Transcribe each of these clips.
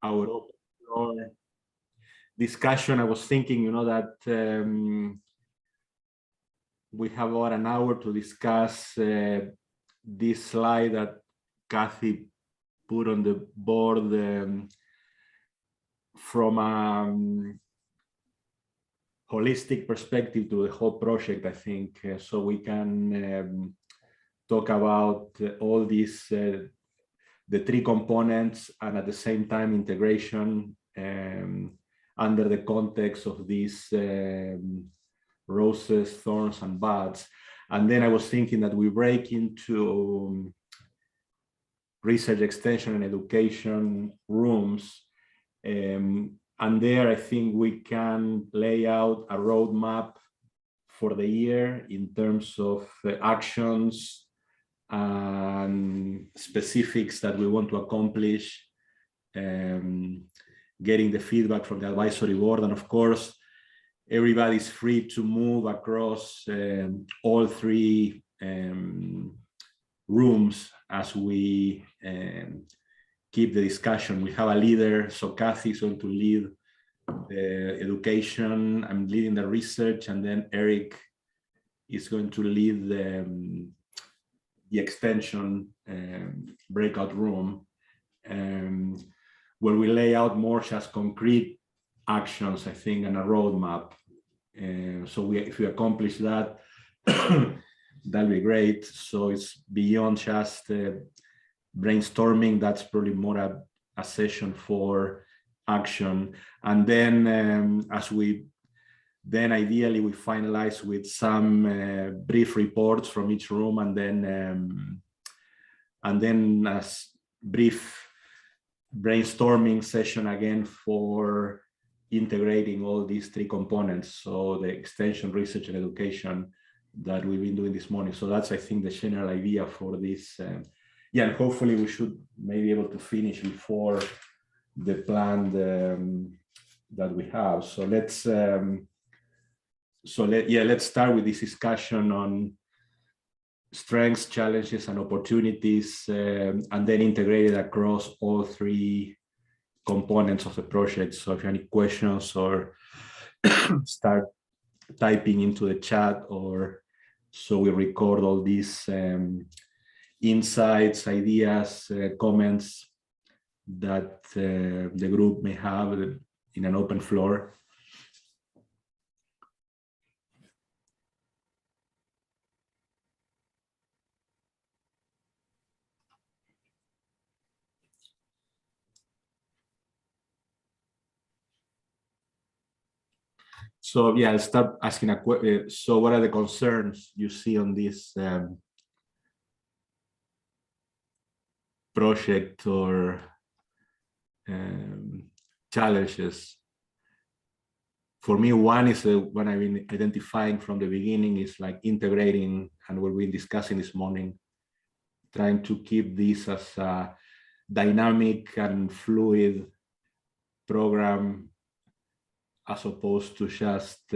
our open floor discussion. I was thinking, that we have about an hour to discuss this slide that Kathy put on the board from a holistic perspective to the whole project, I think. So we can talk about all these, the three components, and at the same time integration under the context of these roses, thorns, and buds. And then I was thinking that we break into research, extension, and education rooms. And there, I think we can lay out a roadmap for the year in terms of actions and specifics that we want to accomplish, getting the feedback from the advisory board. And of course, everybody's free to move across all three rooms as we keep the discussion. We have a leader, so Kathy is going to lead the education, I'm leading the research, and then Eric is going to lead the extension breakout room, where we lay out more just concrete actions, I think, and a roadmap. So if we accomplish that, that'll be great. So it's beyond just brainstorming. That's probably more a session for action. And then ideally we finalize with some brief reports from each room, and then as brief brainstorming session again for integrating all these three components. So the extension, research, and education that we've been doing this morning. So that's, I think, the general idea for this. Yeah, and hopefully we should maybe able to finish before the plan that we have. So let's start with this discussion on strengths, challenges, and opportunities, and then integrate it across all three components of the project. So if you have any questions, or start typing into the chat, or so we record all these insights, ideas, comments that the group may have in an open floor. So yeah, I'll start asking a question. So what are the concerns you see on this project, or challenges? For me, one is what I've been identifying from the beginning is like integrating, and what we've been discussing this morning, trying to keep this as a dynamic and fluid program, as opposed to just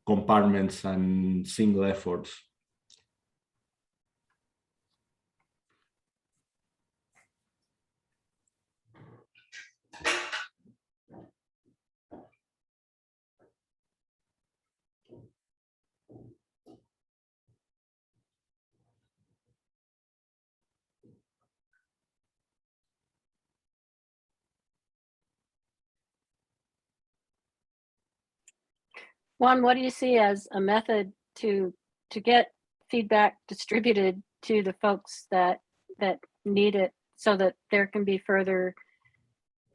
compartments and single efforts. Juan, what do you see as a method to get feedback distributed to the folks that need it, so that there can be further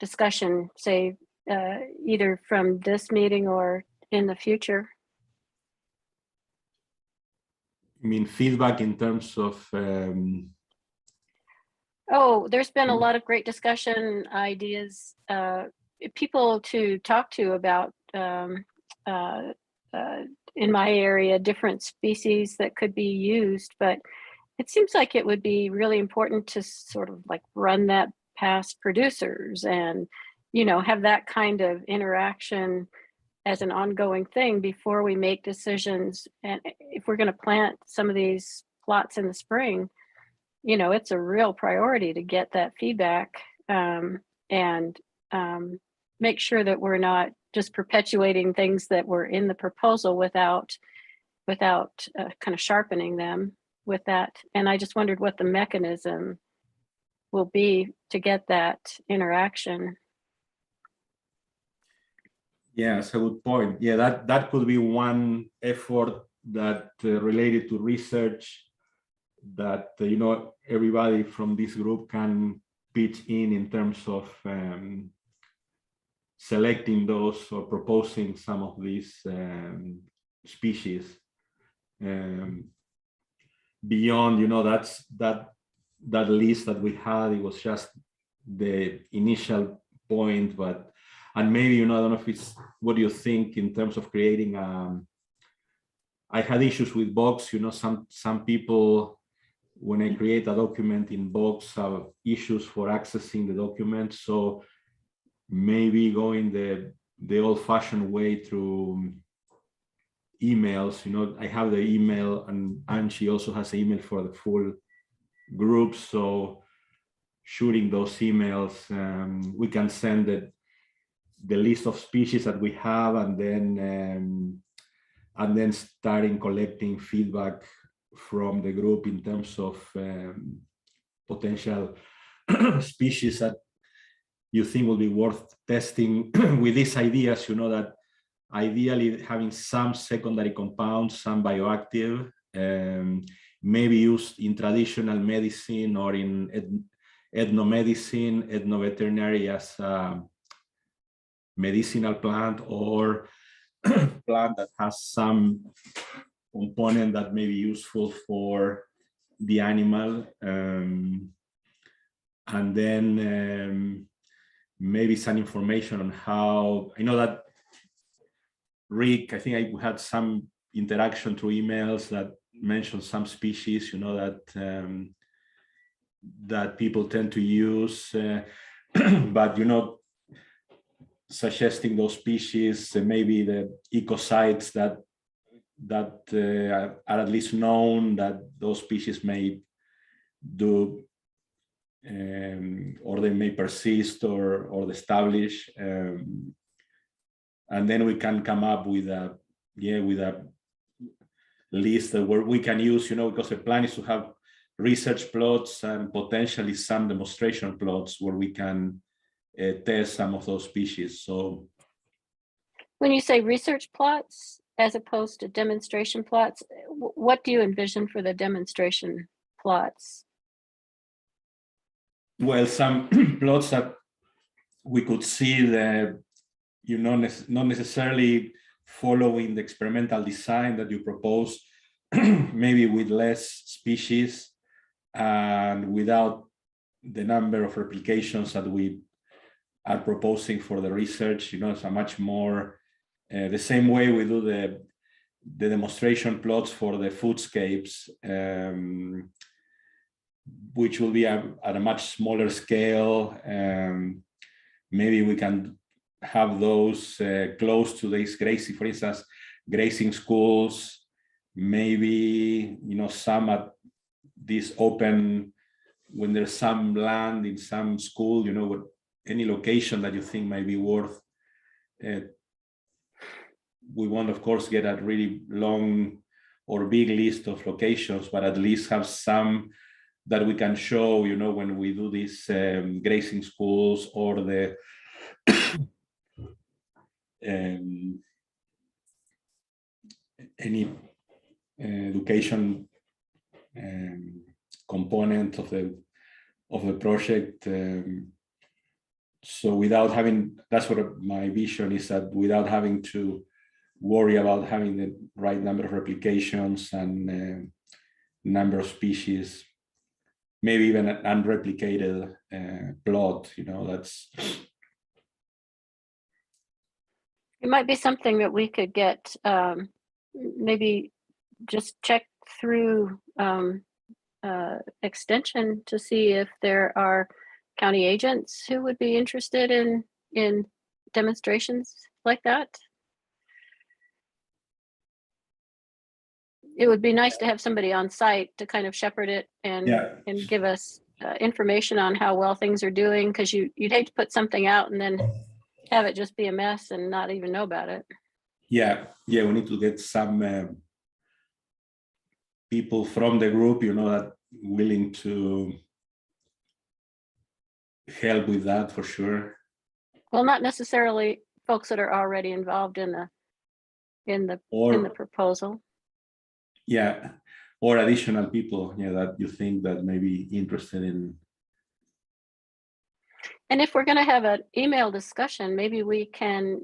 discussion, say either from this meeting or in the future? I mean, feedback in terms of oh, there's been a lot of great discussion, ideas, people to talk to about in my area, different species that could be used. But it seems like it would be really important to sort of like run that past producers and, have that kind of interaction as an ongoing thing before we make decisions. And if we're going to plant some of these plots in the spring, you know, it's a real priority to get that feedback, and make sure that we're not just perpetuating things that were in the proposal without kind of sharpening them with that. And I just wondered what the mechanism will be to get that interaction. Yeah, that's a good point. Yeah, that could be one effort that related to research that you know, everybody from this group can pitch in terms of selecting those or proposing some of these species. Beyond, you know, that list that we had, it was just the initial point, but and maybe, you know, I don't know if it's, what do you think in terms of creating I had issues with Box, you know, some people, when I create a document in Box, have issues for accessing the document. So maybe going the old-fashioned way through emails, you know, I have the email, and Angie also has an email for the full group. So shooting those emails, we can send the list of species that we have, and then starting collecting feedback from the group in terms of potential species that you think will be worth testing with these ideas, you know, that ideally having some secondary compounds, some bioactive, maybe used in traditional medicine or in ethnomedicine, ethnoveterinary as a medicinal plant, or plant that has some component that may be useful for the animal. And then maybe some information on how, I know that Rick, I think I had some interaction through emails that mentioned some species, you know, that people tend to use, but, you know, suggesting those species, maybe the ecosites that are at least known that those species may do, or they may persist or establish, and then we can come up with a list where we can use, you know, because the plan is to have research plots and potentially some demonstration plots where we can test some of those species. So When you say research plots as opposed to demonstration plots, what do you envision for the demonstration plots? Well, some plots that we could see the, you know, not necessarily following the experimental design that you propose, maybe with less species and without the number of replications that we are proposing for the research. You know, it's a much more the same way we do the demonstration plots for the Foodscapes, which will be at a much smaller scale. Maybe we can have those close to these grazing, for instance, grazing schools, maybe, you know, some at this open, when there's some land in some school, you know, any location that you think might be worth. We won't, of course, get a really long or big list of locations, but at least have some that we can show, you know, when we do these grazing schools or the any education component of the project. So without having, that's what my vision is, that without having to worry about having the right number of replications and number of species, maybe even an unreplicated plot, you know, that's. It might be something that we could get, maybe just check through extension to see if there are county agents who would be interested in demonstrations like that. it would be nice to have somebody on site to kind of shepherd it and give us information on how well things are doing, because you'd hate to put something out and then have it just be a mess and not even know about it. Yeah, we need to get some people from the group, that willing to help with that for sure. Well, not necessarily folks that are already involved in the proposal. Yeah, or additional people, that you think that may be interested in. And if we're going to have an email discussion, maybe we can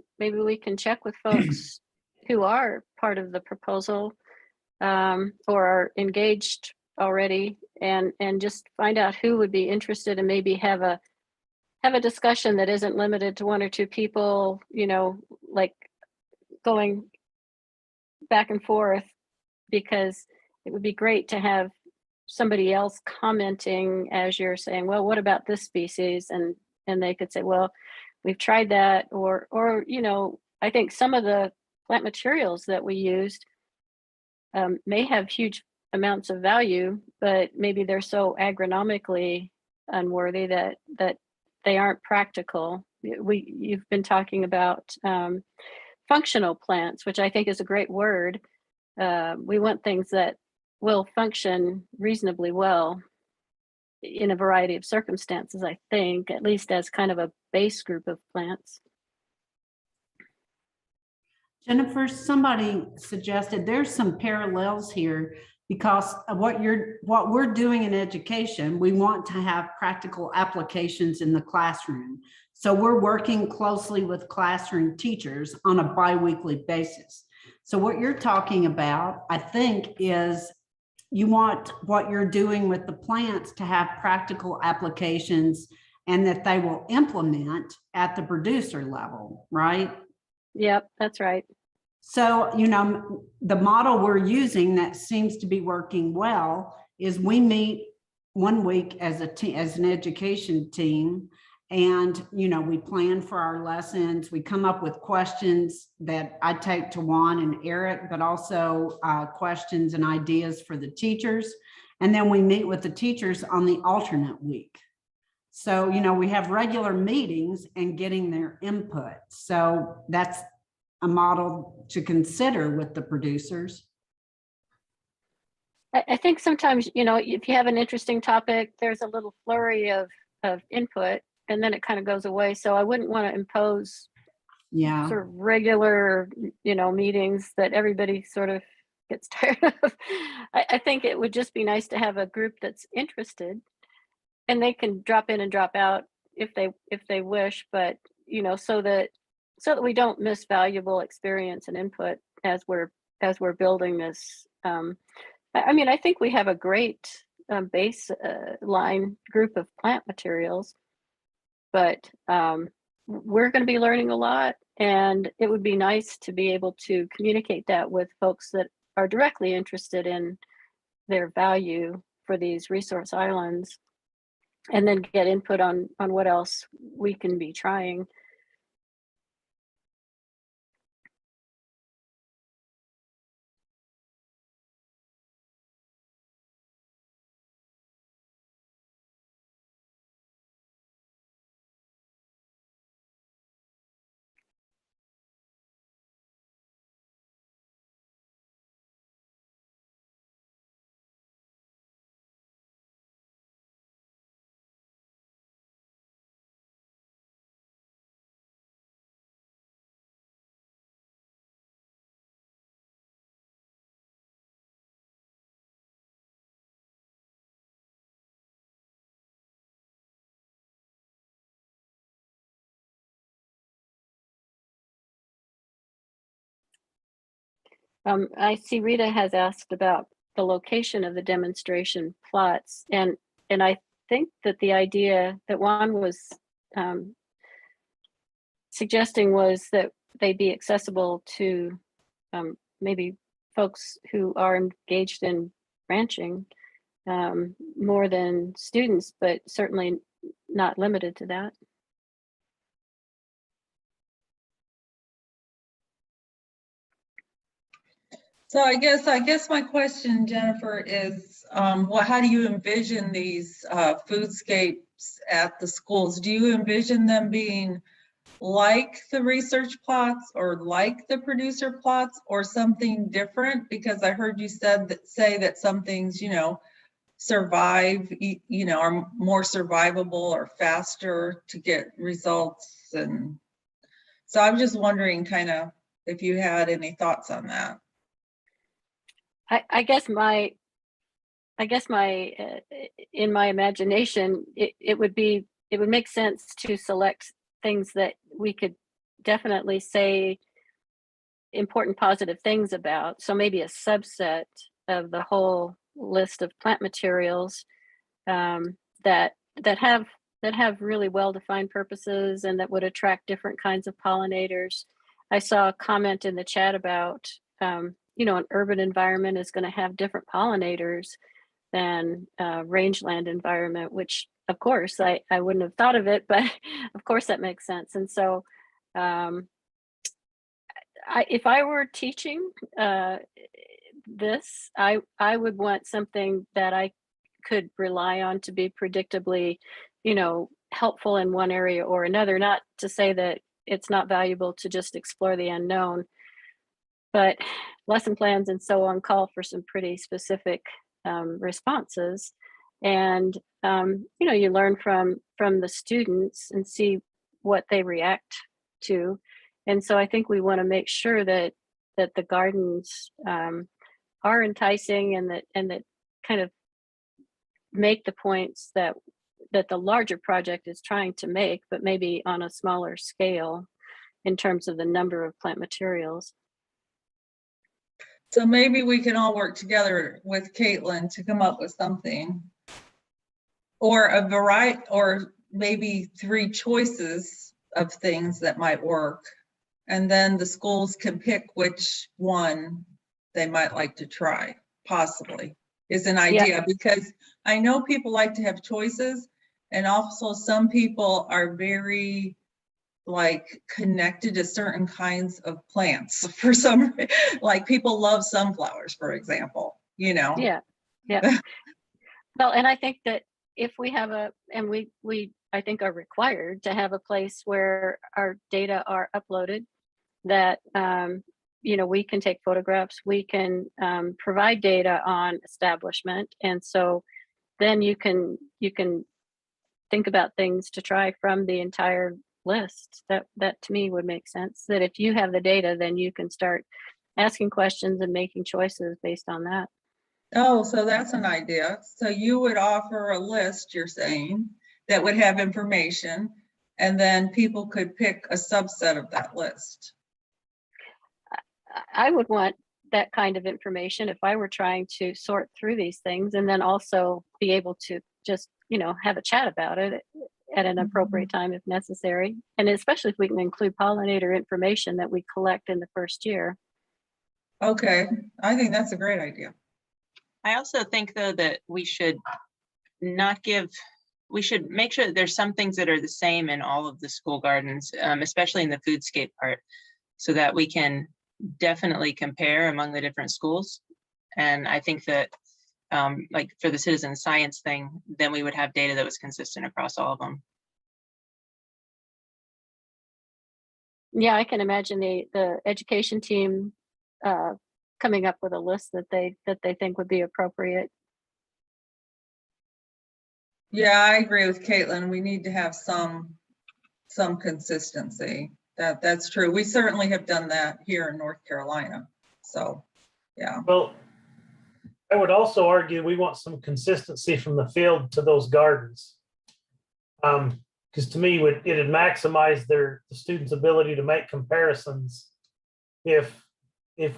check with folks who are part of the proposal or are engaged already, and just find out who would be interested, and maybe have a discussion that isn't limited to one or two people, like going back and forth, because it would be great to have somebody else commenting as you're saying, well, what about this species? And they could say, well, we've tried that, or I think some of the plant materials that we used may have huge amounts of value, but maybe they're so agronomically unworthy that they aren't practical. You've been talking about functional plants, which I think is a great word. We want things that will function reasonably well in a variety of circumstances, I think, at least as kind of a base group of plants. Jennifer, somebody suggested there's some parallels here, because of what we're doing in education. We want to have practical applications in the classroom. So we're working closely with classroom teachers on a bi-weekly basis. So what you're talking about, I think, is you want what you're doing with the plants to have practical applications, and that they will implement at the producer level, right? Yep, that's right. So, the model we're using that seems to be working well is we meet 1 week as an education team, and, we plan for our lessons. We come up with questions that I take to Juan and Eric, but also questions and ideas for the teachers. And then we meet with the teachers on the alternate week. So, we have regular meetings and getting their input. So that's a model to consider with the producers. I think sometimes, if you have an interesting topic, there's a little flurry of input, and then it kind of goes away. So I wouldn't want to impose sort of regular, meetings that everybody sort of gets tired of. I think it would just be nice to have a group that's interested, and they can drop in and drop out if they wish, but so that we don't miss valuable experience and input as we're building this. I think we have a great baseline group of plant materials, but we're going to be learning a lot, and it would be nice to be able to communicate that with folks that are directly interested in their value for these resource islands, and then get input on what else we can be trying. I see Rita has asked about the location of the demonstration plots, and I think that the idea that Juan was suggesting was that they be accessible to maybe folks who are engaged in ranching more than students, but certainly not limited to that. So I guess my question, Jennifer, is how do you envision these foodscapes at the schools? Do you envision them being like the research plots or like the producer plots or something different? Because I heard you say that some things, survive, are more survivable or faster to get results. And so I'm just wondering kind of if you had any thoughts on that. I guess my in my imagination, it would make sense to select things that we could definitely say important positive things about. So maybe a subset of the whole list of plant materials that have really well-defined purposes and that would attract different kinds of pollinators. I saw a comment in the chat about an urban environment is going to have different pollinators than rangeland environment, which of course I wouldn't have thought of it, but of course that makes sense. And so if I were teaching this, I would want something that I could rely on to be predictably, helpful in one area or another. Not to say that it's not valuable to just explore the unknown, but lesson plans and so on call for some pretty specific responses. And you learn from the students and see what they react to. And so I think we want to make sure that the gardens are enticing and that kind of make the points that the larger project is trying to make, but maybe on a smaller scale in terms of the number of plant materials. So maybe we can all work together with Caitlin to come up with something, or a variety, or maybe 3 choices of things that might work. And then the schools can pick which one they might like to try, possibly, is an idea. Yeah. Because I know people like to have choices, and also some people are very connected to certain kinds of plants for some, like people love sunflowers, for example, Yeah. Well, and I think that if we have we I think are required to have a place where our data are uploaded, that we can take photographs, we can provide data on establishment, and so then you can think about things to try from the entire list. That to me would make sense, that if you have the data, then you can start asking questions and making choices based on that. Oh, so that's an idea. So you would offer a list, you're saying, that would have information, and then people could pick a subset of that list. I would want that kind of information if I were trying to sort through these things, and then also be able to just, have a chat about it at an appropriate time if necessary. And especially if we can include pollinator information that we collect in the first year. Okay, I think that's a great idea. I also think, though, that we should make sure that there's some things that are the same in all of the school gardens, especially in the foodscape part, so that we can definitely compare among the different schools. And I think that like for the citizen science thing, then we would have data that was consistent across all of them. Yeah, I can imagine the education team coming up with a list that they think would be appropriate. Yeah, I agree with Caitlin. We need to have some consistency. That's true. We certainly have done that here in North Carolina. So, yeah. Well, I would also argue we want some consistency from the field to those gardens. Because to me, it'd maximize the students' ability to make comparisons if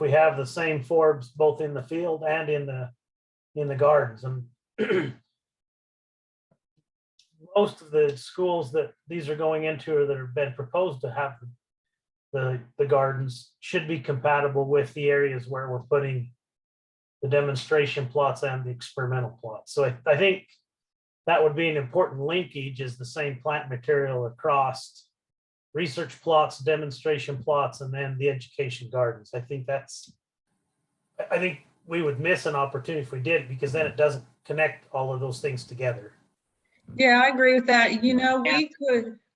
we have the same forbs both in the field and in the gardens. And most of the schools that these are going into or that have been proposed to have the gardens should be compatible with the areas where we're putting the demonstration plots and the experimental plots. So I think that would be an important linkage, is the same plant material across research plots, demonstration plots, and then the education gardens. I think that's I think we would miss an opportunity if we did, because then it doesn't connect all of those things together. Yeah, I agree with that. You know, Yeah.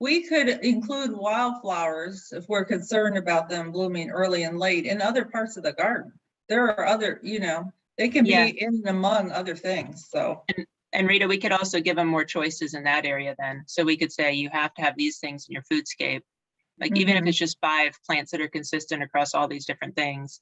we could include wildflowers if we're concerned about them blooming early and late in other parts of the garden. There are other, you know, they can Yeah. be in and among other things, so. And Rita, we could also give them more choices in that area then. So we could say you have to have these things in your foodscape. Like even if Mhm. it's just 5 plants that are consistent across all these different things.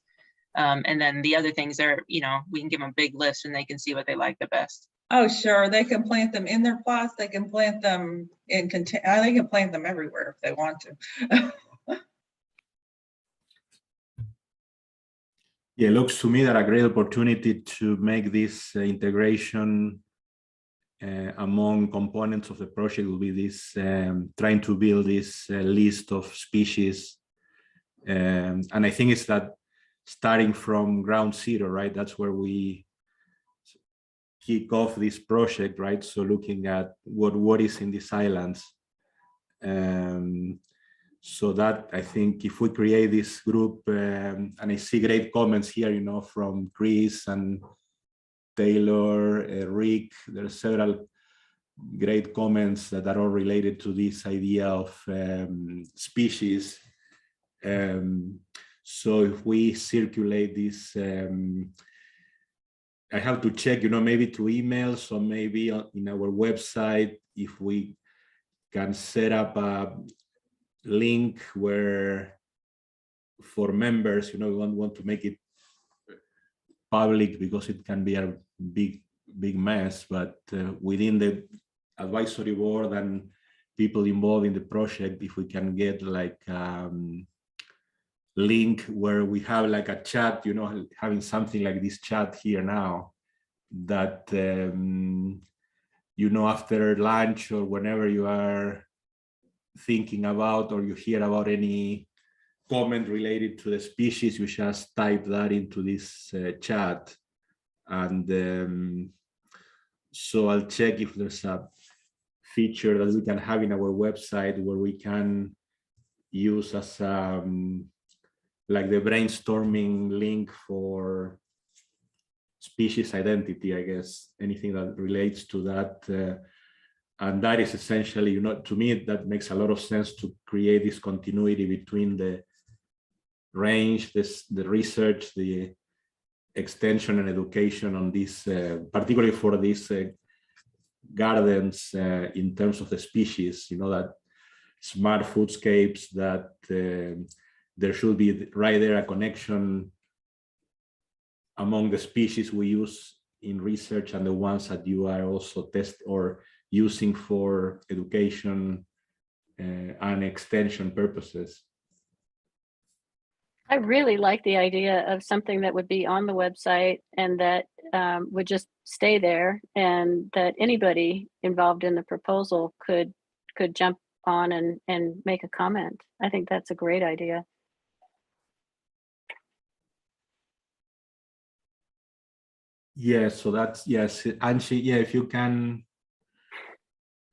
And then the other things are, you know, we can give them a big list and they can see what they like the best. Oh, sure, they can plant them in their plots, they can plant them in they can plant them everywhere if they want to. Yeah, it looks to me that a great opportunity to make this integration among components of the project will be this trying to build this list of species. And I think it's that starting from ground zero, right? That's where we kick off this project, right? So looking at what is in these islands. So that I think if we create this group, and I see great comments here, you know, from Chris and Taylor, Rick, there's several great comments that are all related to this idea of species. So if we circulate this, I have to check, you know, maybe through emails or maybe in our website, if we can set up a link where for members, you know, we don't want to make it public because it can be a big mess, but within the advisory board and people involved in the project, if we can get like link where we have like a chat, you know, having something like this chat here now, that you know, after lunch or whenever you are thinking about or you hear about any comment related to the species, you just type that into this chat. And so I'll check if there's a feature that we can have in our website where we can use as like the brainstorming link for species identity, I guess, anything that relates to that. And that is essentially, you know, to me, that makes a lot of sense to create this continuity between the range, the research, the extension and education on this, particularly for these gardens in terms of the species, you know, that smart foodscapes, that there should be right there a connection among the species we use in research and the ones that you are also test or using for education and extension purposes. I really like the idea of something that would be on the website and that would just stay there, and that anybody involved in the proposal could jump on and make a comment. I think that's a great idea. Yeah, so that's, yes, and she, yeah, if you can,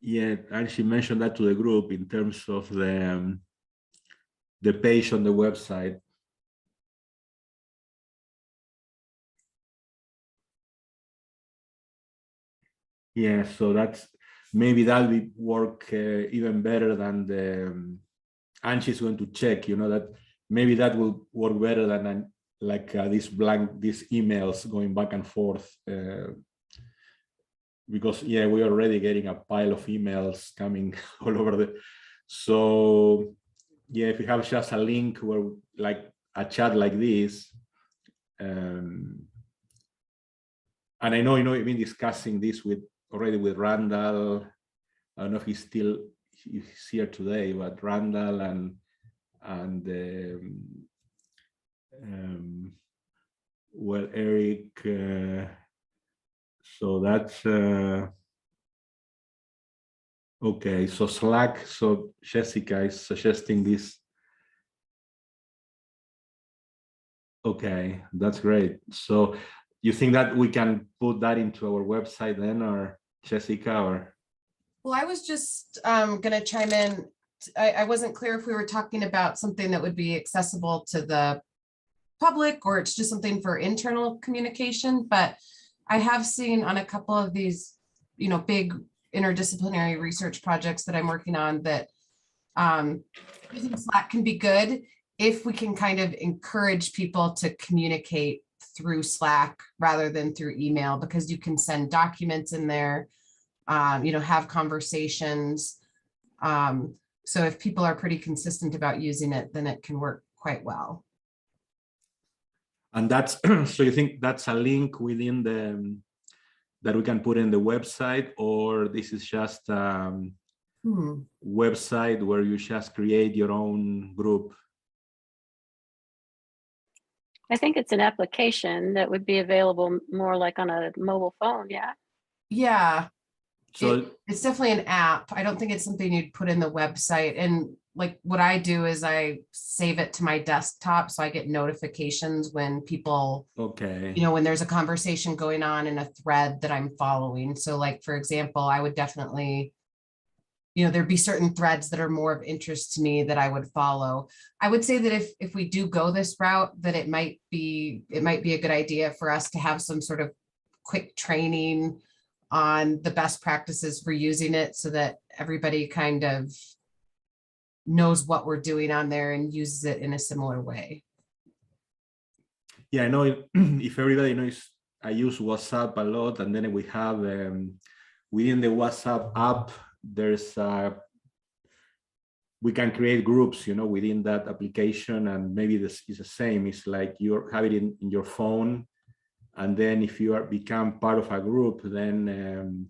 yeah, and she mentioned that to the group in terms of the page on the website. Yeah, so that's, maybe that will work even better than the, and she's going to check, you know, that maybe that will work better than like these emails going back and forth. Because yeah, we're already getting a pile of emails coming all over so yeah, if you have just a link where like a chat like this, and I know, you know, I've been discussing this already with Randall. I don't know if he's here today, but Randall and well, Eric. So that's okay. So Slack. So Jessica is suggesting this. Okay, that's great. So you think that we can put that into our website then, or Jessica, or? Well, I was just going to chime in. I wasn't clear if we were talking about something that would be accessible to the public or it's just something for internal communication, but I have seen on a couple of these, big interdisciplinary research projects that I'm working on that using Slack can be good if we can kind of encourage people to communicate through Slack rather than through email, because you can send documents in there, have conversations. So if people are pretty consistent about using it, then it can work quite well. And that's, so you think that's a link within the, that we can put in the website, or this is just website where you just create your own group? I think it's an application that would be available more like on a mobile phone. Yeah. Yeah, So it's definitely an app. I don't think it's something you'd put in the website. And like what I do is I save it to my desktop, so I get notifications when people, okay, when there's a conversation going on in a thread that I'm following. So like, for example, I would definitely, there'd be certain threads that are more of interest to me that I would follow. I would say that if we do go this route, that it might be a good idea for us to have some sort of quick training on the best practices for using it, so that everybody kind of knows what we're doing on there and uses it in a similar way. yeah, I know if everybody knows, I use WhatsApp a lot, and then we have within the WhatsApp app, there's we can create groups, within that application, and maybe this is the same. It's like you have it in your phone, and then if you become part of a group, then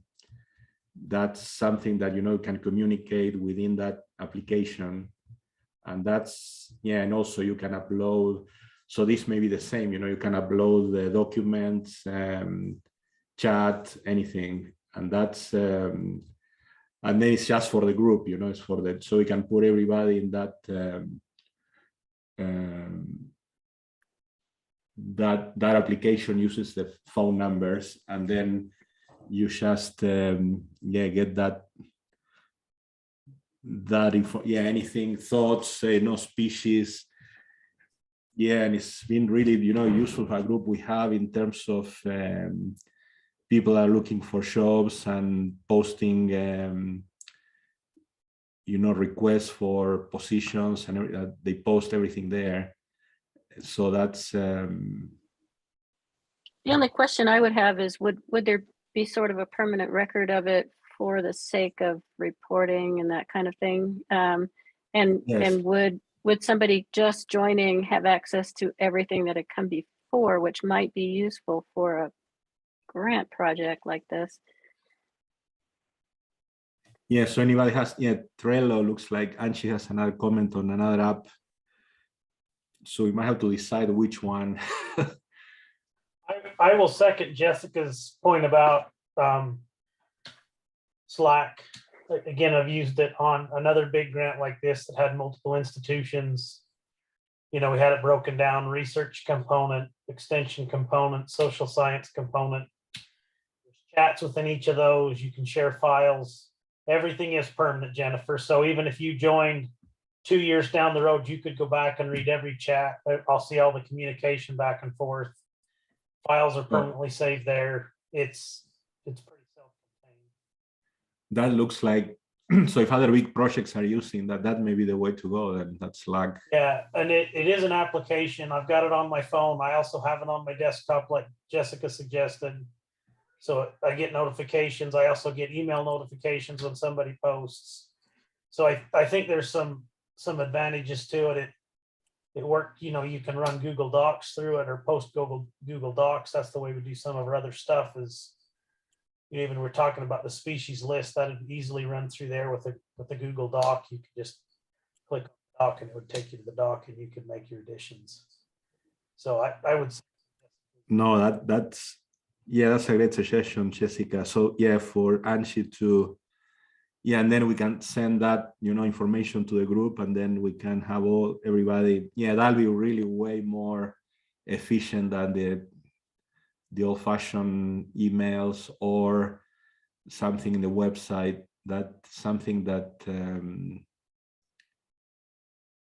that's something that you can communicate within that application, and that's, yeah. And also you can upload, so this may be the same, you can upload the documents, chat, anything, and that's and then it's just for the group, it's for the, so we can put everybody in that that application uses the phone numbers, and then you just get that info, anything, thoughts, no species, and it's been really useful for a group we have in terms of people are looking for jobs and posting requests for positions, and they post everything there. So that's The only question I would have is, would there be sort of a permanent record of it for the sake of reporting and that kind of thing? And Yes. and would somebody just joining have access to everything that had come before, which might be useful for a grant project like this? Yeah, so anybody has, Trello looks like Angie has another comment on another app. So we might have to decide which one. I will second Jessica's point about Slack. Again, I've used it on another big grant like this that had multiple institutions. We had it broken down: research component, extension component, social science component. There's chats within each of those. You can share files. Everything is permanent, Jennifer. So even if you joined 2 years down the road, you could go back and read every chat. I'll see all the communication back and forth. Files are permanently saved there. It's pretty self-contained. That looks like, so if other big projects are using that may be the way to go, then that's Slack. Yeah, and it is an application. I've got it on my phone. I also have it on my desktop, like Jessica suggested. So I get notifications. I also get email notifications when somebody posts. So I think there's some advantages to it. It worked, you can run Google Docs through it, or post Google Docs. That's the way we do some of our other stuff. Is even we're talking about the species list, that would easily run through there with a Google Doc. You could just click on the doc and it would take you to the doc, and you could make your additions. So I would say, no, that's a great suggestion, Jessica. So for Angie to, and then we can send that information to the group, and then we can have everybody. That'll be really way more efficient than the old-fashioned emails or something in the website. That's something that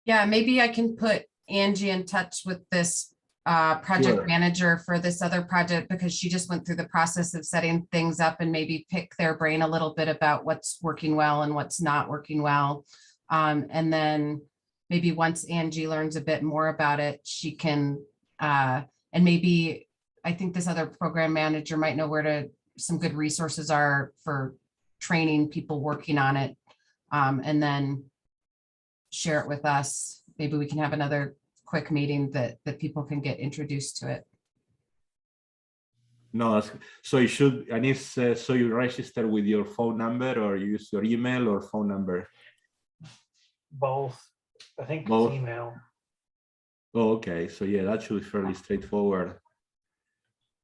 Yeah, maybe I can put Angie in touch with this project Sure. manager for this other project, because she just went through the process of setting things up and maybe pick their brain a little bit about what's working well and what's not working well. And then maybe once Angie learns a bit more about it, she can, and maybe, I think this other program manager might know where some good resources are for training people working on it. And then share it with us. Maybe we can have another quick meeting that people can get introduced to it. No, so you should, and it's so you register with your phone number or use your email or phone number? Both. I think it's Both. email. Oh, okay. So yeah, that should be fairly straightforward.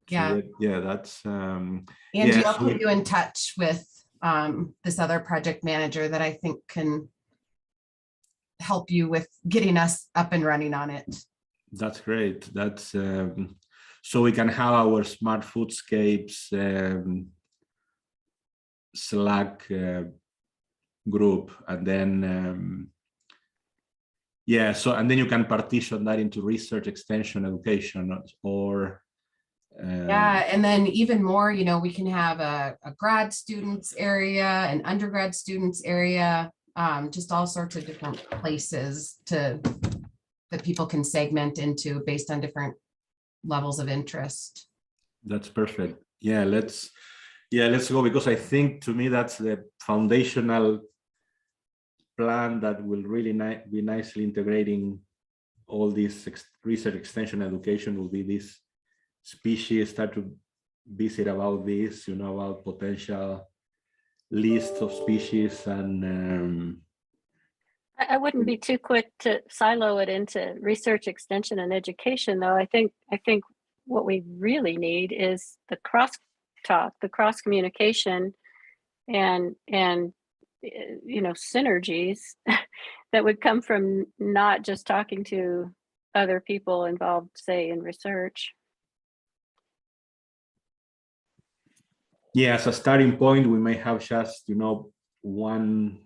So Yeah. yeah, that's Angie, yeah, I'll so put you in touch with this other project manager that I think can help you with getting us up and running on it. that's great. That's so we can have our smart Foodscapes Slack group, and then yeah, so and then you can partition that into research, extension, education, or Yeah, and then even more, you know, we can have a grad students area, an undergrad students area, just all sorts of different places that people can segment into based on different levels of interest. That's perfect. Yeah, let's go, because I think to me that's the foundational plan that will really be nicely integrating all this research, extension, education. Will be this species, start to visit about this, you know, about potential lists of species, and I wouldn't be too quick to silo it into research, extension, and education, though. I think what we really need is the cross-talk, the cross-communication, and you know, synergies that would come from not just talking to other people involved, say, in research. yeah, as a starting point, we may have just, you know, one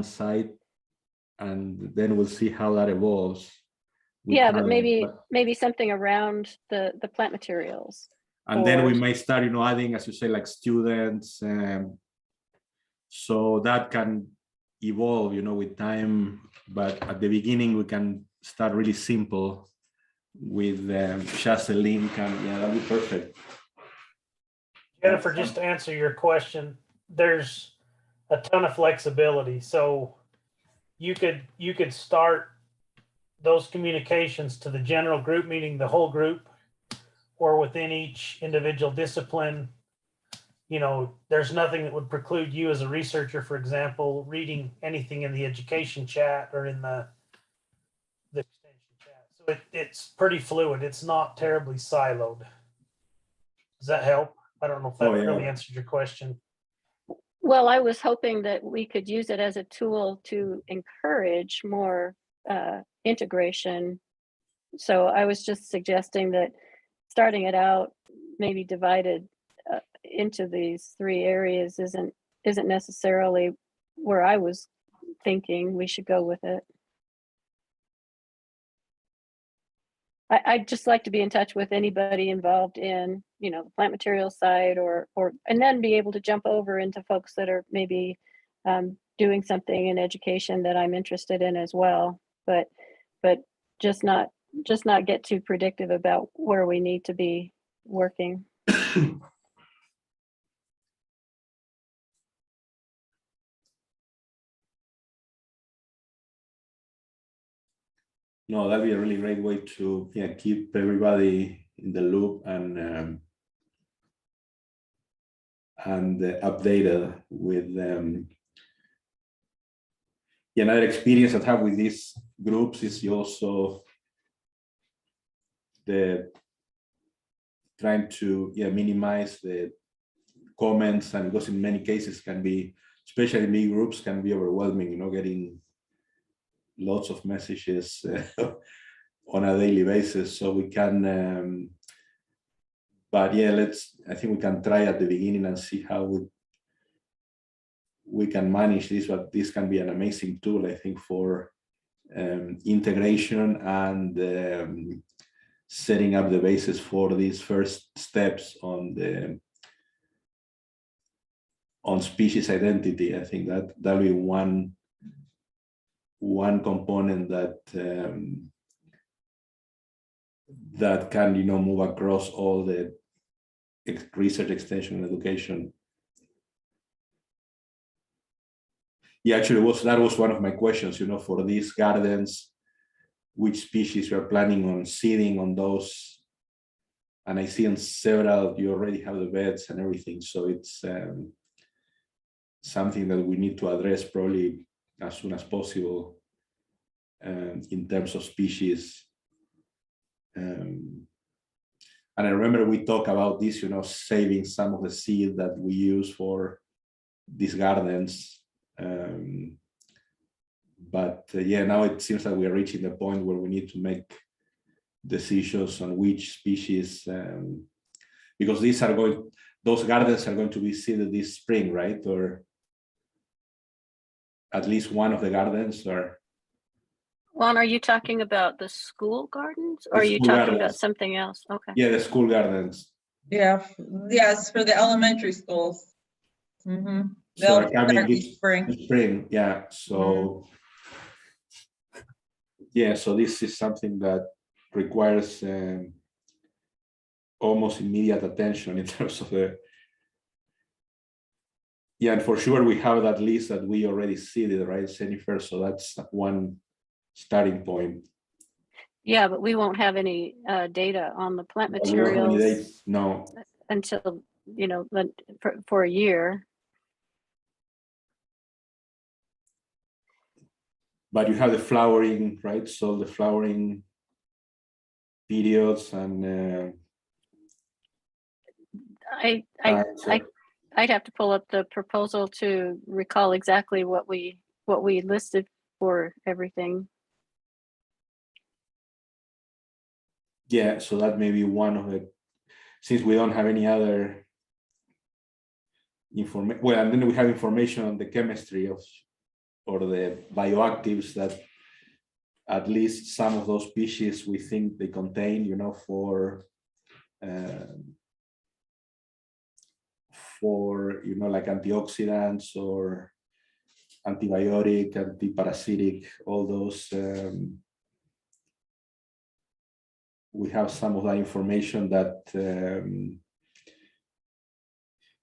site, and then we'll see how that evolves. Yeah, but maybe something around the plant materials. And then we or- may start, you know, adding, as you say, like students, so that can evolve, you know, with time. But at the beginning, we can start really simple with just a link, and yeah, that'd be perfect. Jennifer, just to answer your question, there's a ton of flexibility. So you could start those communications to the general group, meaning the whole group, or within each individual discipline. You know, there's nothing that would preclude you as a researcher, for example, reading anything in the education chat or in the extension chat. So it's pretty fluid. It's not terribly siloed. Does that help? I don't know if that really answered your question. Well, I was hoping that we could use it as a tool to encourage more integration. So I was just suggesting that starting it out, maybe divided into these three areas, isn't necessarily where I was thinking we should go with it. I'd just like to be in touch with anybody involved in, you know, the plant material side, or and then be able to jump over into folks that are maybe doing something in education that I'm interested in as well. But just not get too predictive about where we need to be working. No, that'd be a really great way to keep everybody in the loop and updated with another experience I have with these groups is also the trying to minimize the comments, and because in many cases can be, especially in big groups, can be overwhelming, you know, getting lots of messages on a daily basis. So we can but yeah, I think we can try at the beginning and see how we can manage this, but this can be an amazing tool, I think, for integration and setting up the basis for these first steps on species identity. I think that that'll be one component that that can, you know, move across all the research, extension, and education. Yeah, actually, that was one of my questions, you know, for these gardens, which species you are planning on seeding on those. And I see on several, you already have the beds and everything. So it's something that we need to address probably as soon as possible in terms of species. And I remember we talked about this, you know, saving some of the seed that we use for these gardens. But yeah, now it seems that we are reaching the point where we need to make decisions on which species, because those gardens are going to be seeded this spring, right? Or at least one of the gardens, or Juan, are you talking about the school gardens or The are you school talking about gardens. something else? Okay. yeah, the school gardens. Yeah, yes, for the elementary schools. So They'll are coming start this this spring. spring, yeah. So yeah, so this is something that requires almost immediate attention in terms of the. Yeah, and for sure we have that list that we already seeded, right, Jennifer? So that's one starting point. Yeah, but we won't have any data on the plant But we don't have any materials dates, no. until, you know, for a year. But you have the flowering, right? So the flowering periods and I'd have to pull up the proposal to recall exactly what we listed for everything. yeah, so that may be one of the, since we don't have any other information, well, and then we have information on the chemistry of, or the bioactives that at least some of those species we think they contain, you know, for you know, like antioxidants or antibiotic, antiparasitic, all those. We have some of that information that,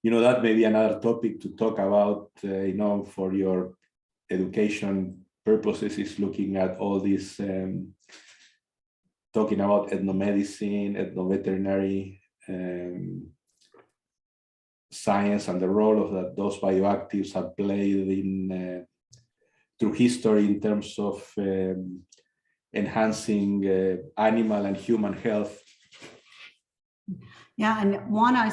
you know, that may be another topic to talk about, you know, for your education purposes, is looking at all these, talking about ethnomedicine, ethnoveterinary science, and the role of that those bioactives have played in through history in terms of enhancing animal and human health. Yeah, and one I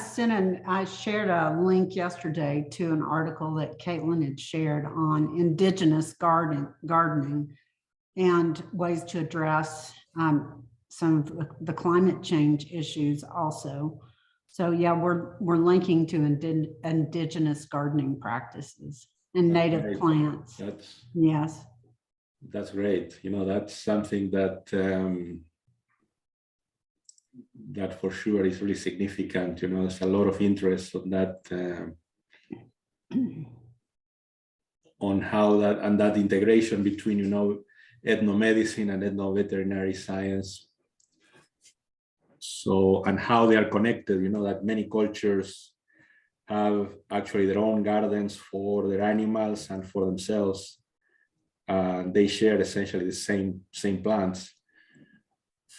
shared a link yesterday to an article that Caitlin had shared on indigenous gardening and ways to address some of the climate change issues also. So yeah, we're linking to indigenous gardening practices and native Right. plants. Yes. That's great. You know, that's something that that for sure is really significant. You know, there's a lot of interest on that, on how that, and that integration between, you know, ethnomedicine and ethnoveterinary science. So, and how they are connected, you know, that many cultures have actually their own gardens for their animals and for themselves. They share essentially the same plants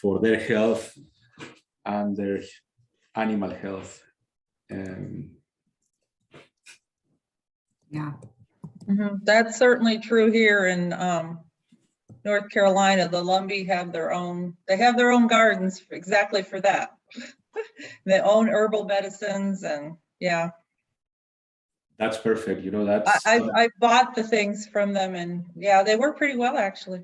for their health and their animal health. Yeah. That's certainly true here in North Carolina. The Lumbee have their own, they have their own gardens exactly for that. They own herbal medicines, and yeah. That's perfect. You know, that's I bought the things from them, and yeah, they work pretty well actually.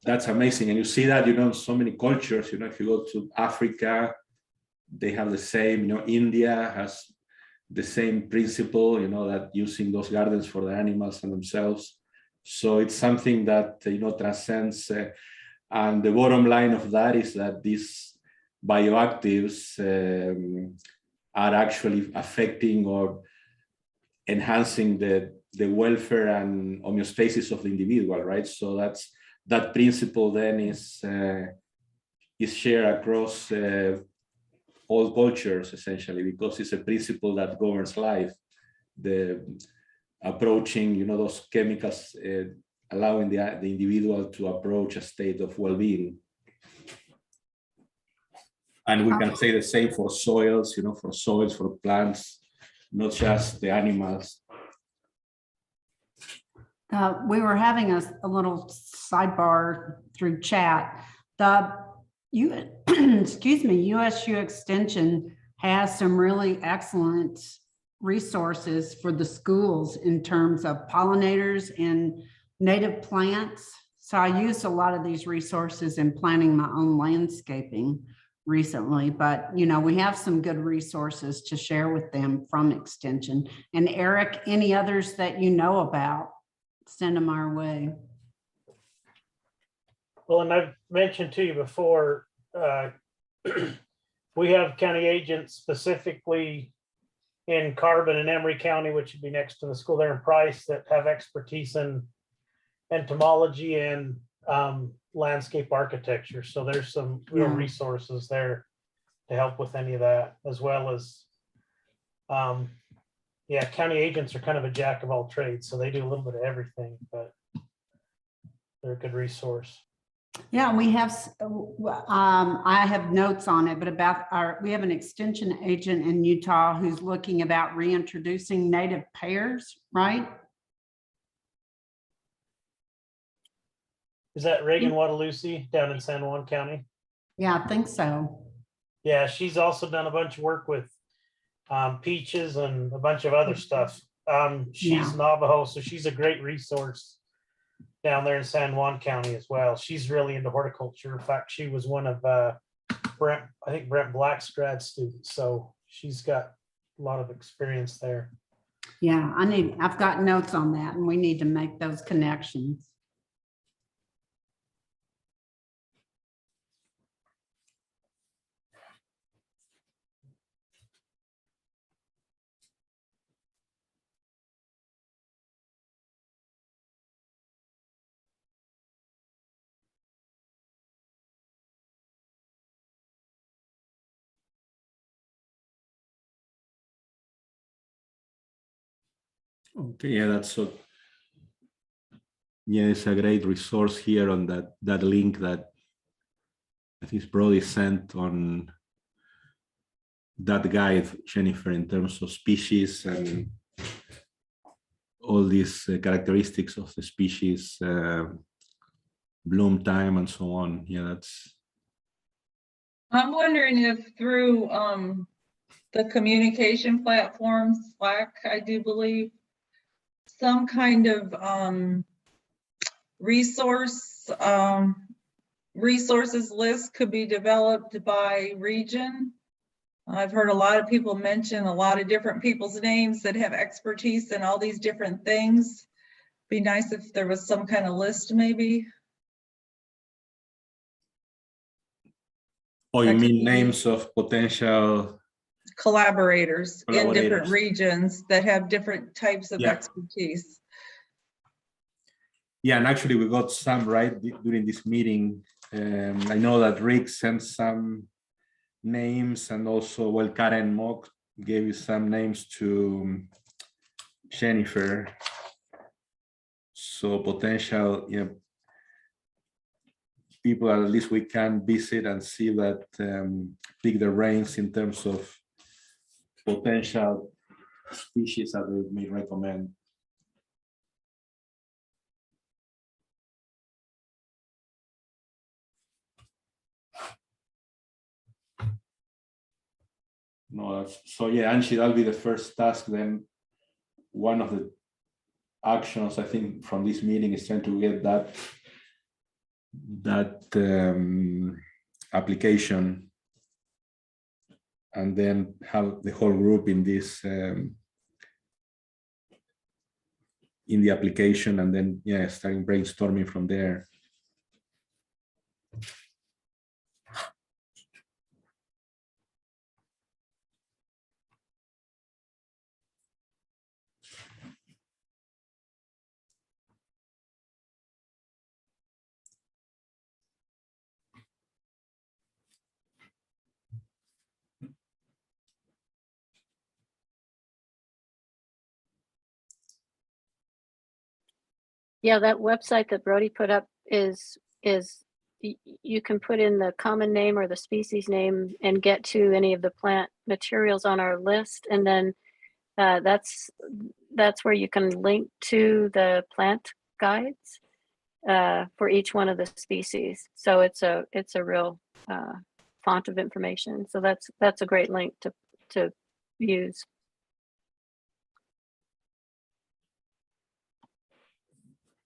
that's amazing. And you see that, you know, in so many cultures. You know, if you go to Africa, they have the same, you know, India has the same principle, you know, that using those gardens for the animals and themselves. So it's something that, you know, transcends. And the bottom line of that is that these bioactives are actually affecting or enhancing the welfare and homeostasis of the individual, right? So that principle then is shared across all cultures, essentially, because it's a principle that governs life. The approaching, those chemicals allowing the individual to approach a state of well-being. And we can say the same for soils, for plants, not just the animals. We were having a little sidebar through chat. Excuse me, USU Extension has some really excellent resources for the schools in terms of pollinators and native plants. So I used a lot of these resources in planning my own landscaping recently, but we have some good resources to share with them from Extension. And Eric, any others that you know about, send them our way. Well, and I've mentioned to you before, we have county agents specifically in Carbon and Emery County, which would be next to the school there in Price, that have expertise in entomology and landscape architecture. So there's some real resources there to help with any of that, as well as, county agents are kind of a jack of all trades. So they do a little bit of everything, but they're a good resource. Yeah, we have, I have notes on it, but we have an extension agent in Utah who's looking about reintroducing native pears, right? Is that Reagan Wadalusi down in San Juan County? Yeah, I think so. Yeah, she's also done a bunch of work with peaches and a bunch of other stuff. She's Navajo, so she's a great resource down there in San Juan County as well. She's really into horticulture. In fact, she was one of Brent Black's grad students. So she's got a lot of experience there. Yeah, I've got notes on that, and we need to make those connections. Okay, yeah, it's a great resource here on that link that I think is probably sent on that guide, Jennifer, in terms of species and all these characteristics of the species, bloom time and so on. Yeah, I'm wondering if through the communication platform, Slack, I do believe, some kind of resources list could be developed by region. I've heard a lot of people mention a lot of different people's names that have expertise in all these different things. Be nice if there was some kind of list, maybe. Oh, you mean names of potential collaborators in different regions that have different types of expertise. Yeah, and actually we got some right during this meeting. I know that Rick sent some names, and also, Karen Mock gave you some names to Jennifer. So potential, people at least we can visit and see that, pick the reins in terms of potential species that we may recommend. No, so yeah, Angie, that'll be the first task. Then one of the actions I think from this meeting is trying to get that application, and then have the whole group in this in the application, and then starting brainstorming from there. Yeah, that website that Brody put up is you can put in the common name or the species name and get to any of the plant materials on our list, and then that's where you can link to the plant guides for each one of the species. So it's a real font of information. So that's a great link to use.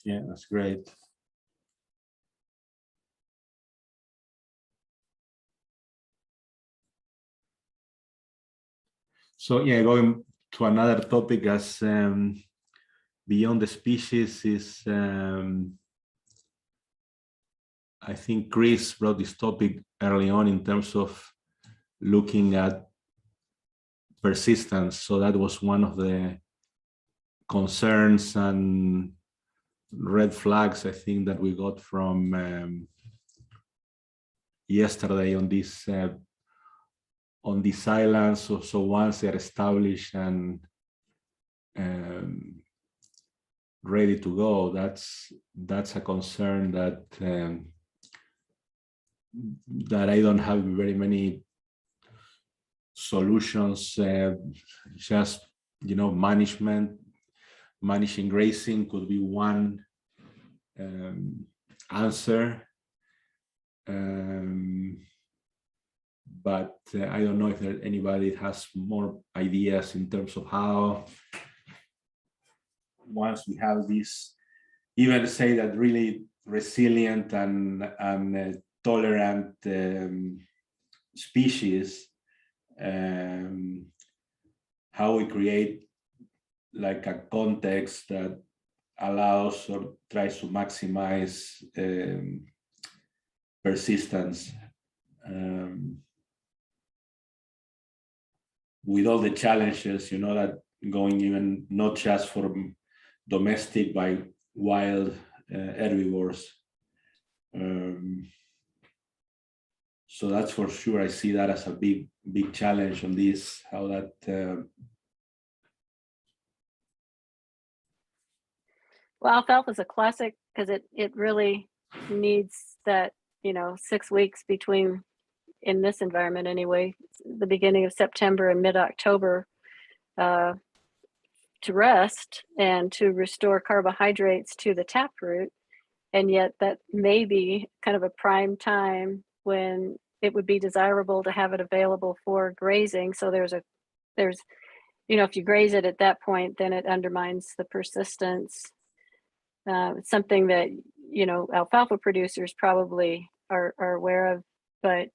Yeah, that's great. So yeah, going to another topic as beyond the species is, I think Chris brought this topic early on in terms of looking at persistence. So that was one of the concerns and red flags, I think, that we got from yesterday on this islands. So once they're established and ready to go, that's a concern that that I don't have very many solutions. Just managing grazing could be one answer. But I don't know if anybody has more ideas in terms of how, once we have this, even say that really resilient and tolerant species, how we create like a context that allows or tries to maximize persistence. With all the challenges, that going even not just for domestic by wild herbivores. So that's for sure. I see that as a big challenge on this, how that Well, alfalfa is a classic because it really needs that 6 weeks between, in this environment anyway, the beginning of September and mid-October to rest and to restore carbohydrates to the taproot. And yet that may be kind of a prime time when it would be desirable to have it available for grazing. So there's if you graze it at that point, then it undermines the persistence. It's something that alfalfa producers probably are aware of, but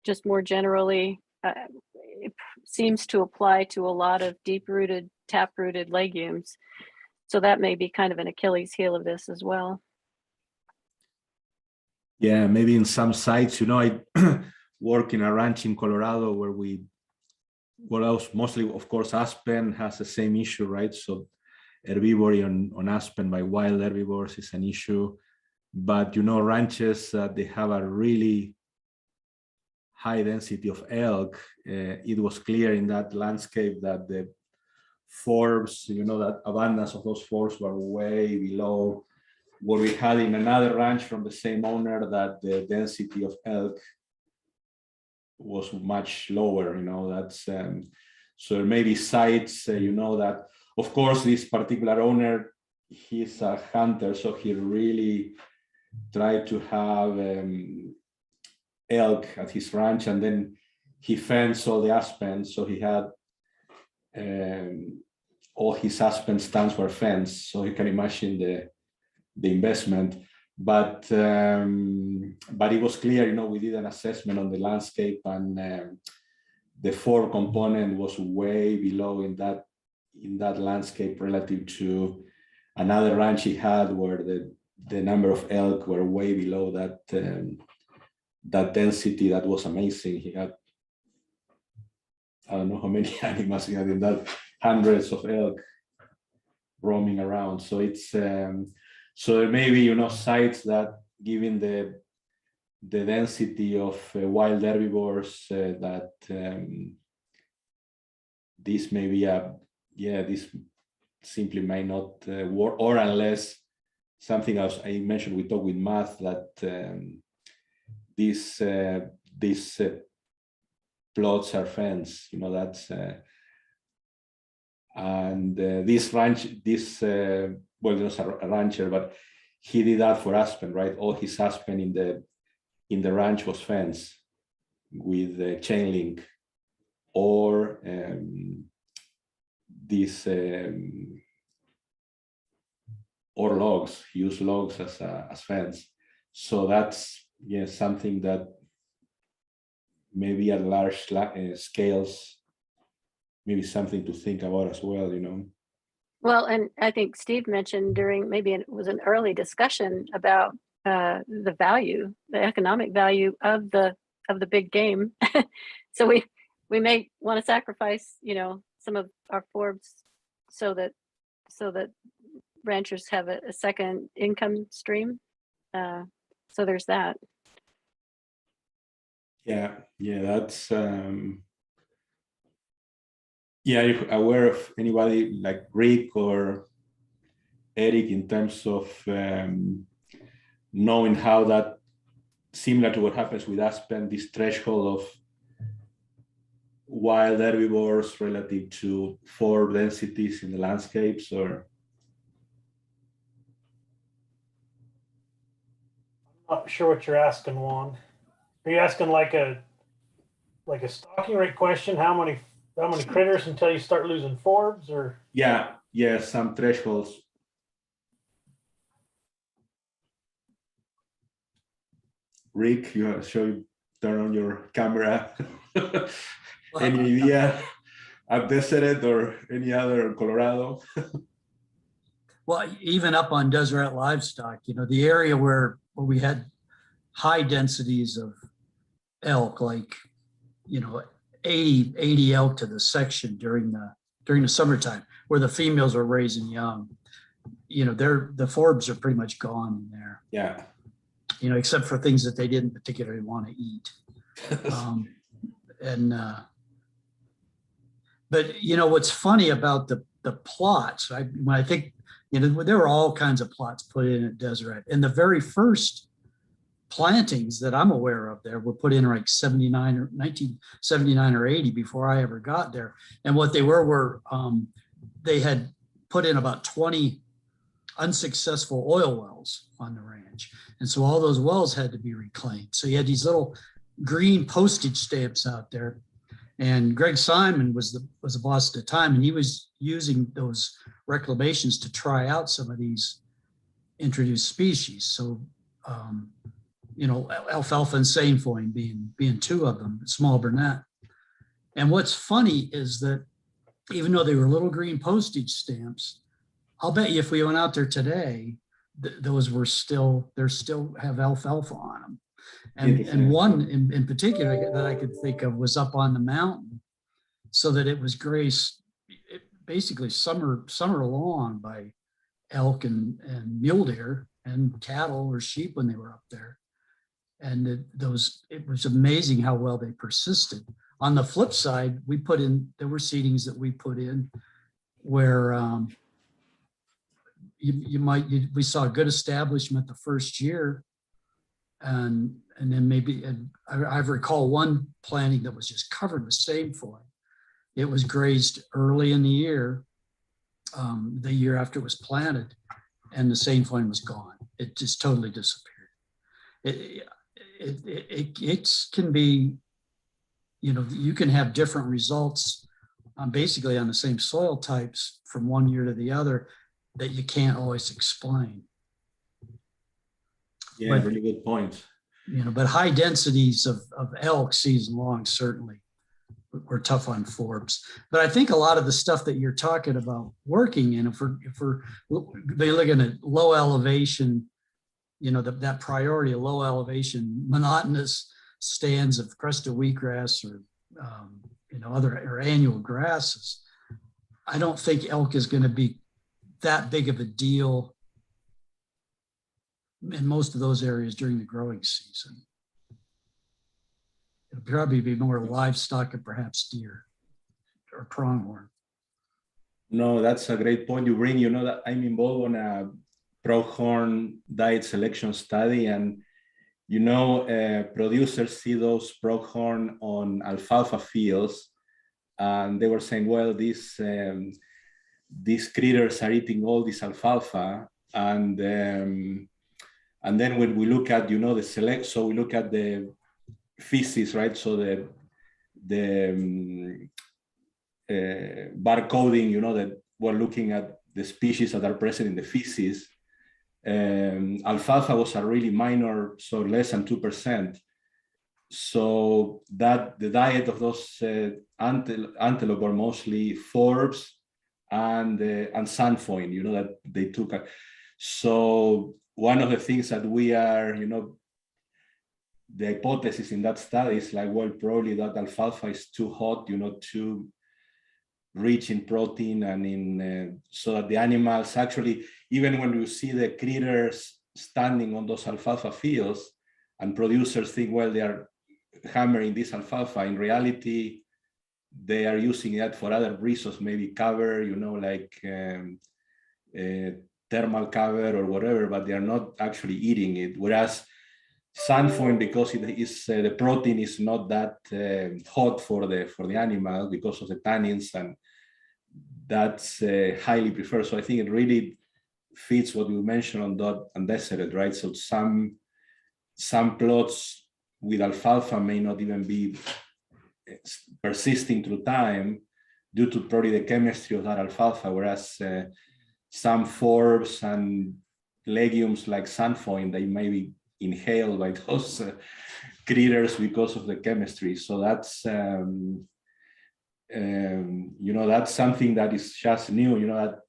just more generally, it seems to apply to a lot of deep-rooted, tap-rooted legumes. So that may be kind of an Achilles heel of this as well. Yeah, maybe in some sites, I work in a ranch in Colorado where mostly, of course, aspen has the same issue, right? So herbivory on aspen by wild herbivores is an issue. But, ranches, they have a really high density of elk. It was clear in that landscape that the forbs, that abundance of those forbs were way below what we had in another ranch from the same owner, that the density of elk was much lower. That's so there may be sites, that, of course, this particular owner, he's a hunter, so he really tried to have elk at his ranch, and then he fenced all the aspen, so he had all his aspen stands were fenced, so you can imagine the investment. But it was clear, we did an assessment on the landscape, and the forb component was way below in that landscape relative to another ranch he had, where the number of elk were way below that density, that was amazing. He had, I don't know how many animals he had in that, hundreds of elk roaming around. So it's so there may be, you know, sites that, given the density of wild herbivores, that this may be this simply might not work, or unless something else I mentioned, we talked with Matt that these plots are fenced, you know, that's and this well, not a rancher, but he did that for aspen, right? All his aspen in the ranch was fenced with chain link, or or logs. He used logs as fence. So that's something that maybe at large scales, maybe something to think about as well, you know. Well, and I think Steve mentioned during, maybe it was an early discussion about the value, the economic value of the big game. So we may want to sacrifice, you know, some of our forbs so that ranchers have a second income stream. So there's that. Yeah, that's you're aware of anybody like Rick or Eric in terms of knowing how that, similar to what happens with aspen, this threshold of wild herbivores relative to forb densities in the landscapes? Or I'm not sure what you're asking, Juan. Are you asking like a stocking rate question? How many critters until you start losing forbs, or? yeah, some thresholds. Rick, you turn on your camera. Any idea? I've visited, or any other Colorado? Well, even up on Deseret Livestock, you know, the area where we had high densities of elk, like, you know, 80 elk to the section during the summertime, where the females are raising young. You know, the forbs are pretty much gone in there. Yeah. You know, except for things that they didn't particularly want to eat. But you know, what's funny about the plots, when I think, you know, there were all kinds of plots put in at Deseret, and the very first plantings that I'm aware of there were put in like 1979 or 80 before I ever got there. And what they were they had put in about 20 unsuccessful oil wells on the ranch. And so all those wells had to be reclaimed. So you had these little green postage stamps out there. And Greg Simon was the boss at the time, and he was using those reclamations to try out some of these introduced species. So, you know, alfalfa and sainfoin being two of them, small Burnett. And what's funny is that even though they were little green postage stamps, I'll bet you if we went out there today, those were still have alfalfa on them. And one in particular that I could think of was up on the mountain, so that it was grazed basically summer long by elk and mule deer and cattle or sheep when they were up there. And it was amazing how well they persisted. On the flip side, there were seedings that we put in where we saw a good establishment the first year, and then maybe, and I recall one planting that was just covered with sainfoin. It was grazed early in the year after it was planted, and the sainfoin was gone. It just totally disappeared. It can be, you know, you can have different results basically on the same soil types from one year to the other that you can't always explain. Yeah, but, really good point. You know, but high densities of elk season long certainly were tough on forbs. But I think a lot of the stuff that you're talking about working in, if we're looking at low elevation, you know, that priority of low elevation, monotonous stands of crested wheatgrass or other or annual grasses, I don't think elk is going to be that big of a deal in most of those areas during the growing season. It'll probably be more livestock and perhaps deer or pronghorn. No, that's a great point you bring. You know that I'm involved on a pronghorn diet selection study, and producers see those pronghorn on alfalfa fields, and they were saying, well, these critters are eating all this alfalfa, and then when we look at the select, so we look at the feces, right? So the barcoding, that we're looking at the species that are present in the feces. Alfalfa was a really minor, so less than 2%. So that the diet of those antelope were mostly forbs and sandfoin, that they took. So one of the things that we are, the hypothesis in that study is like, well, probably that alfalfa is too hot, too rich in protein and in so that the animals actually, even when you see the critters standing on those alfalfa fields and producers think, well, they are hammering this alfalfa, in reality they are using that for other reasons, maybe cover, like thermal cover or whatever, but they are not actually eating it. Whereas sandfoin, because it is the protein is not that hot for the animal because of the tannins, and that's highly preferred. So I think it really fits what you mentioned on dot and desert, right? So some plots with alfalfa may not even be persisting through time due to probably the chemistry of that alfalfa, whereas some forbs and legumes like sandfoin, they may be inhaled by those critters because of the chemistry. So that's that's something that is just new, that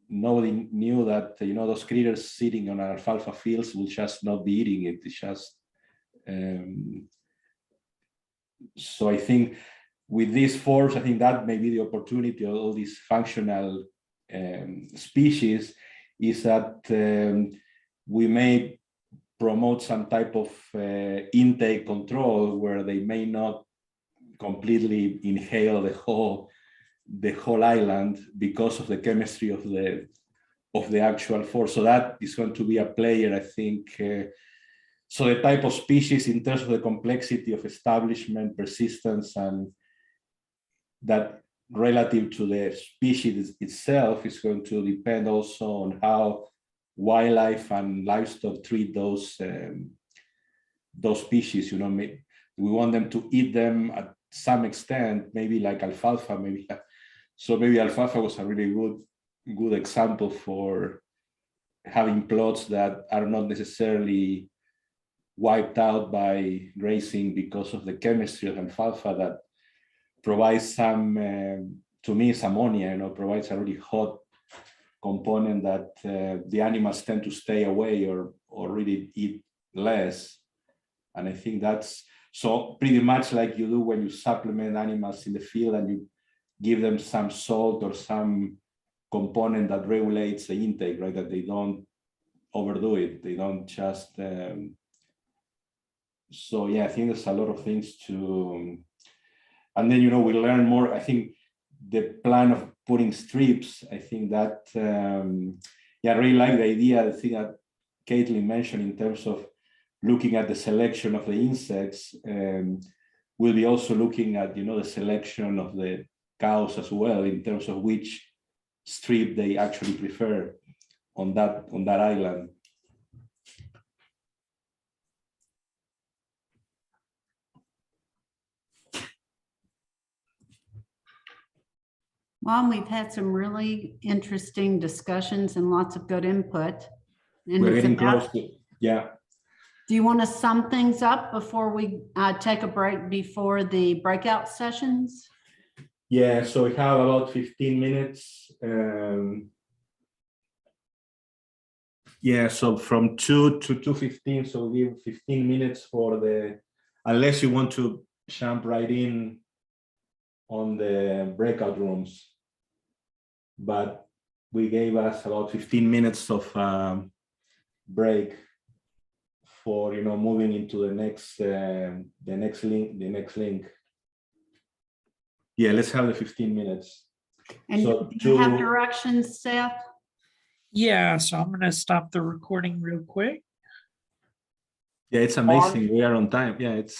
nobody knew that, those critters sitting on alfalfa fields will just not be eating it. It's just, so I think with these forbs, I think that may be the opportunity of all these functional species is that we may promote some type of intake control where they may not completely inhale the whole island because of the chemistry of the actual force. So that is going to be a player, I think. So the type of species in terms of the complexity of establishment, persistence, and that relative to the species itself is going to depend also on how wildlife and livestock treat those species. We want them to eat them at some extent, maybe like alfalfa, maybe. So maybe alfalfa was a really good example for having plots that are not necessarily wiped out by grazing because of the chemistry of alfalfa that provides some, to me, it's ammonia, provides a really hot component that the animals tend to stay away or really eat less. And I think that's so pretty much like you do when you supplement animals in the field and you give them some salt or some component that regulates the intake, right? That they don't overdo it. They don't just, so yeah, I think there's a lot of things to, and then, we learn more. I think the plan of putting strips, I think that, I really like the idea, the thing that Caitlin mentioned in terms of looking at the selection of the insects. We'll be also looking at, the selection of the cows as well in terms of which strip they actually prefer on that island. Well, we've had some really interesting discussions and lots of good input. And We're it's getting about- close to, yeah. Do you want to sum things up before we take a break before the breakout sessions? Yeah, so we have about 15 minutes. Yeah, so from 2 to 2:15, so we give 15 minutes for the unless you want to jump right in on the breakout rooms. But we gave us about 15 minutes of break for moving into the next link. Yeah, let's have the 15 minutes. And So do you have to- directions, Seth? Yeah, so I'm gonna stop the recording real quick. Yeah, it's amazing. We are on time. Yeah, it's